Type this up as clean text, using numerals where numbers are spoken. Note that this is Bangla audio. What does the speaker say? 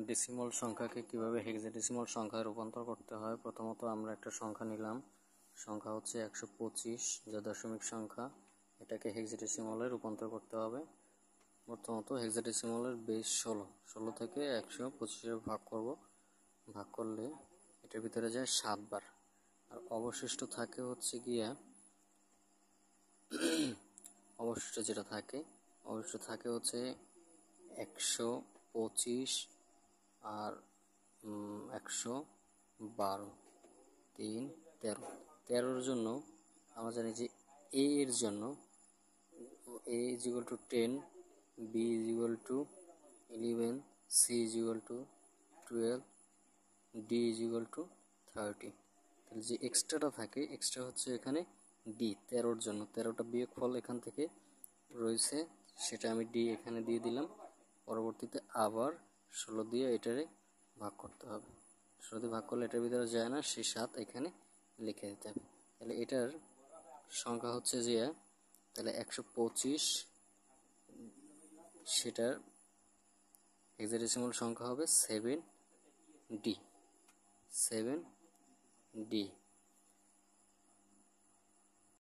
ডেসিমাল সংখ্যাকে কিভাবে হেক্সাডেসিমাল সংখ্যায় রূপান্তর করতে হয়। প্রথমত আমরা একটা সংখ্যা নিলাম, সংখ্যা হচ্ছে 125 যা দশমিক সংখ্যা। এটাকে হেক্সাডেসিমালে রূপান্তর করতে হবে। প্রথমত হেক্সাডেসিমালের বেস 16 থেকে 125 ভাগ করব। ভাগ করলে এটার ভিতরে যায় 7 বার, আর অবশিষ্ট থাকে হচ্ছে গিয়া অবশিষ্ট থাকে হচ্ছে 125 আর 112, 3, 13। 13-র জন্য আমরা জানি যে a এর জন্য a is equal to 10, b is equal to 11, c is equal to 12, d is equal to 30। তাহলে যে এক্সট্রাটা থাকে, এক্সট্রা হচ্ছে এখানে d। 13-র জন্য 13টা বিয়োগফল এখান থেকে রয়েছে, সেটা আমি d এখানে দিয়ে দিলাম। পরবর্তীতে আবার 16 দিয়ে এটারে ভাগ করতে হবে। 16 দিয়ে ভাগ করলে এটার ভিতরে যায় না, সেই 7 এখানে লিখে দিতে হবে। তাহলে এটার সংখ্যা হচ্ছে যে তাহলে 125, সেটার হেক্সাডেসিমাল সংখ্যা হবে 7D।